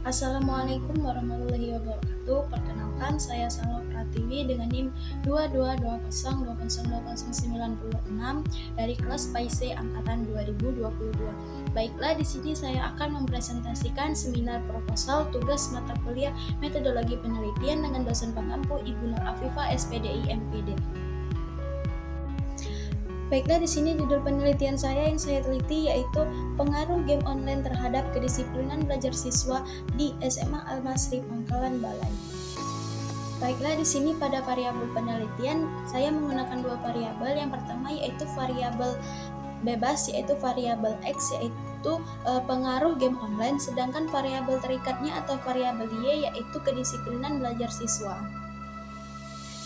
Assalamualaikum warahmatullahi wabarakatuh. Perkenalkan, saya Salwa Pratiwi dengan NIM 2220808096 dari kelas PAIC angkatan 2022. Baiklah, di sini saya akan mempresentasikan seminar proposal tugas mata kuliah metodologi penelitian dengan dosen pengampu Ibu Nur Afifah SPDI MPD. Baiklah, di sini judul penelitian saya yang saya teliti yaitu pengaruh game online terhadap kedisiplinan belajar siswa di SMA Al-Masri Pangkalan Balai. Baiklah, di sini pada variabel penelitian saya menggunakan dua variabel. Yang pertama yaitu variabel bebas yaitu variabel X yaitu pengaruh game online, sedangkan variabel terikatnya atau variabel Y yaitu kedisiplinan belajar siswa.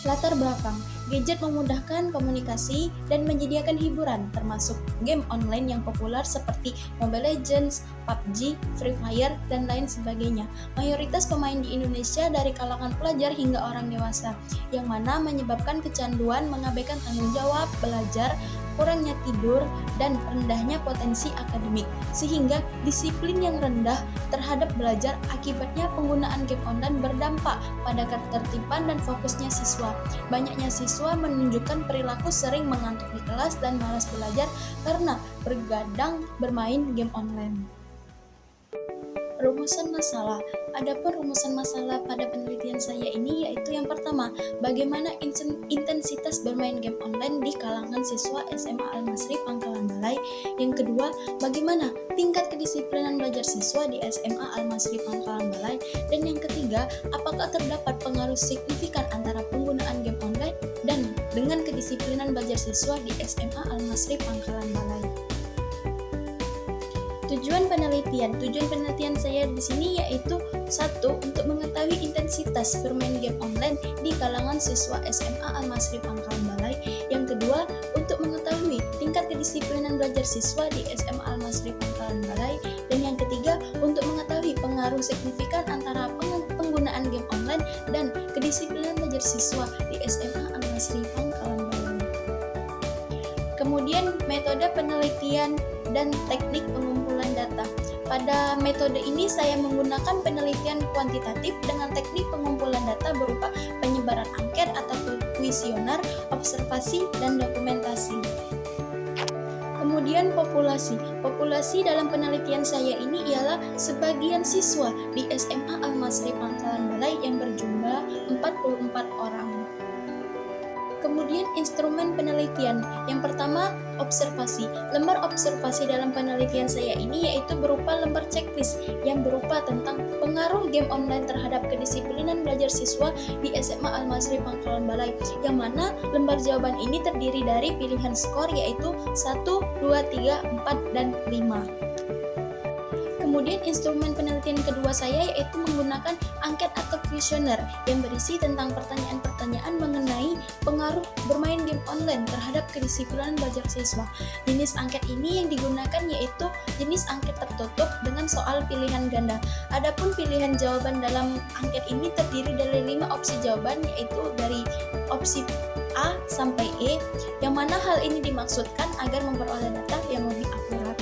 Latar belakang, gadget memudahkan komunikasi dan menyediakan hiburan, termasuk game online yang populer seperti Mobile Legends, PUBG, Free Fire, dan lain sebagainya. Mayoritas pemain di Indonesia dari kalangan pelajar hingga orang dewasa, yang mana menyebabkan kecanduan, mengabaikan tanggung jawab, belajar, kurangnya tidur, dan rendahnya potensi akademik, sehingga disiplin yang rendah terhadap belajar. Akibatnya penggunaan game online berdampak pada ketertiban dan fokusnya siswa. Banyaknya siswa menunjukkan perilaku sering mengantuk di kelas dan malas belajar karena bergadang bermain game online. Rumusan masalah. Adapun rumusan masalah pada penelitian saya ini yaitu yang pertama, bagaimana intensitas bermain game online di kalangan siswa SMA Al-Masri Pangkalan Balai. Yang kedua, bagaimana tingkat kedisiplinan belajar siswa di SMA Al-Masri Pangkalan Balai. Dan yang ketiga, apakah terdapat pengaruh signifikan antara penggunaan game online dan dengan kedisiplinan belajar siswa di SMA Al-Masri Pangkalan Balai. Tujuan penelitian saya di sini yaitu satu, untuk mengetahui intensitas bermain game online di kalangan siswa SMA Al-Masri Pangkalan Balai. Yang kedua, untuk mengetahui tingkat kedisiplinan belajar siswa di SMA Al-Masri Pangkalan Balai. Dan yang ketiga, untuk mengetahui pengaruh signifikan antara penggunaan game online dan kedisiplinan belajar siswa di SMA Al-Masri Pangkalan Balai. Kemudian metode penelitian dan teknik pengumpulan data. Pada metode ini saya menggunakan penelitian kuantitatif dengan teknik pengumpulan data berupa penyebaran angket atau kuesioner, observasi, dan dokumentasi. Kemudian populasi. Populasi dalam penelitian saya ini ialah sebagian siswa di SMA Al-Masri Pangkalan Balai yang berjumlah 44 orang. Kemudian instrumen penelitian. Yang pertama, observasi. Lembar observasi dalam penelitian saya ini yaitu berupa lembar checklist yang berupa tentang pengaruh game online terhadap kedisiplinan belajar siswa di SMA Al-Masri Pangkalan Balai, yang mana lembar jawaban ini terdiri dari pilihan skor yaitu 1, 2, 3, 4, dan 5. Kemudian instrumen penelitian kedua saya yaitu menggunakan angket atau kuesioner yang berisi tentang pertanyaan-pertanyaan mengenai pengaruh bermain game online terhadap kedisiplinan belajar siswa. Jenis angket ini yang digunakan yaitu jenis angket tertutup dengan soal pilihan ganda. Adapun pilihan jawaban dalam angket ini terdiri dari 5 opsi jawaban yaitu dari opsi A sampai E, yang mana hal ini dimaksudkan agar memperoleh data yang lebih akurat.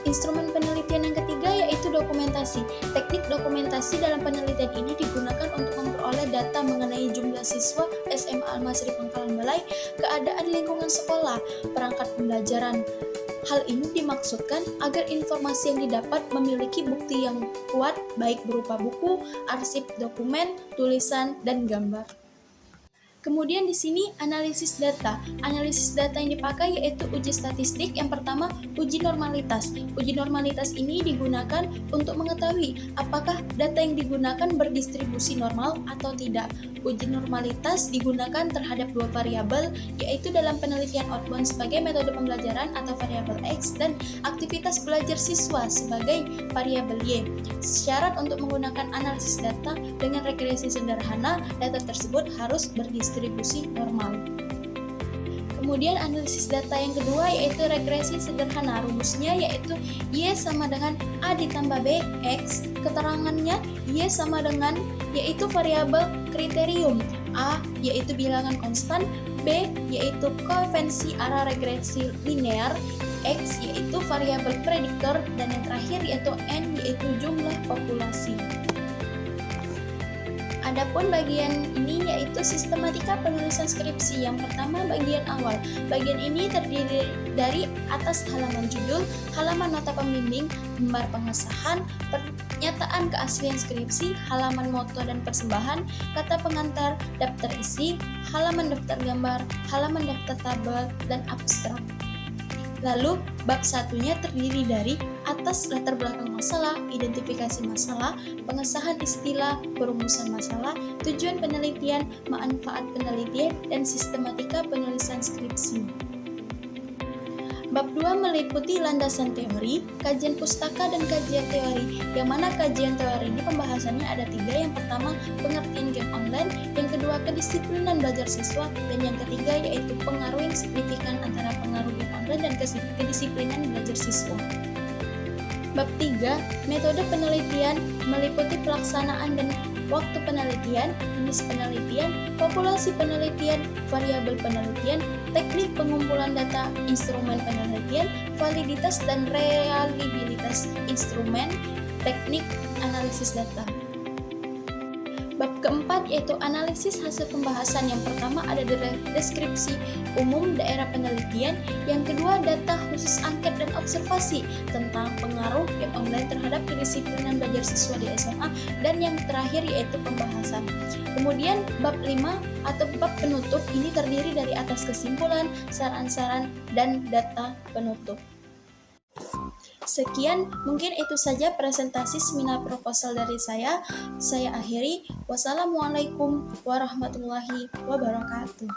Instrumen penelitian yang ketiga yaitu dokumentasi. Teknik dokumentasi dalam penelitian ini digunakan untuk memperoleh data mengenai jumlah siswa SMA Al-Masri Pangkalan Balai, keadaan lingkungan sekolah, perangkat pembelajaran. Hal ini dimaksudkan agar informasi yang didapat memiliki bukti yang kuat baik berupa buku, arsip dokumen, tulisan, dan gambar. Kemudian di sini analisis data. Analisis data yang dipakai yaitu uji statistik. Yang pertama, uji normalitas. Uji normalitas ini digunakan untuk mengetahui apakah data yang digunakan berdistribusi normal atau tidak. Uji normalitas digunakan terhadap dua variabel, yaitu dalam penelitian outbound sebagai metode pembelajaran atau variabel X dan aktivitas belajar siswa sebagai variabel Y. Syarat untuk menggunakan analisis data dengan regresi sederhana, data tersebut harus berdistribusi normal. Kemudian analisis data yang kedua yaitu regresi sederhana. Rumusnya yaitu Y sama dengan A ditambah B X. Keterangannya Y sama dengan yaitu variabel kriterium, A yaitu bilangan konstan, B yaitu koefisien arah regresi linear, X yaitu variabel prediktor, dan yang terakhir yaitu N yaitu jumlah populasi. Adapun bagian ini yaitu sistematika penulisan skripsi. Yang pertama bagian awal. Bagian ini terdiri dari atas halaman judul, halaman nota pembimbing, gambar pengesahan, pernyataan keaslian skripsi, halaman moto dan persembahan, kata pengantar, daftar isi, halaman daftar gambar, halaman daftar tabel, dan abstrak. Lalu, bab satunya terdiri dari atas latar belakang masalah, identifikasi masalah, pengesahan istilah, perumusan masalah, tujuan penelitian, manfaat penelitian, dan sistematika penulisan skripsi. Bab 2 meliputi landasan teori, kajian pustaka, dan kajian teori, yang mana kajian teori ini pembahasannya ada 3. Yang pertama, pengertian game online, yang kedua, kedisiplinan belajar siswa, dan yang ketiga yaitu pengaruh yang signifikan antara pengaruh game online dan kedisiplinan belajar siswa. Bab 3, metode penelitian, meliputi pelaksanaan dan waktu penelitian, jenis penelitian, populasi penelitian, variabel penelitian, teknik pengumpulan data, instrumen penelitian, validitas dan reliabilitas instrumen, teknik analisis data. Bab keempat yaitu analisis hasil pembahasan. Yang pertama ada deskripsi umum daerah penelitian, yang kedua data khusus angket dan observasi tentang pengaruh game online terhadap kedisiplinan belajar siswa di SMA, dan yang terakhir yaitu pembahasan. Kemudian bab 5 atau bab penutup ini terdiri dari atas kesimpulan, saran-saran, dan data penutup. Sekian, mungkin itu saja presentasi seminar proposal dari saya. Saya akhiri. Wassalamualaikum warahmatullahi wabarakatuh.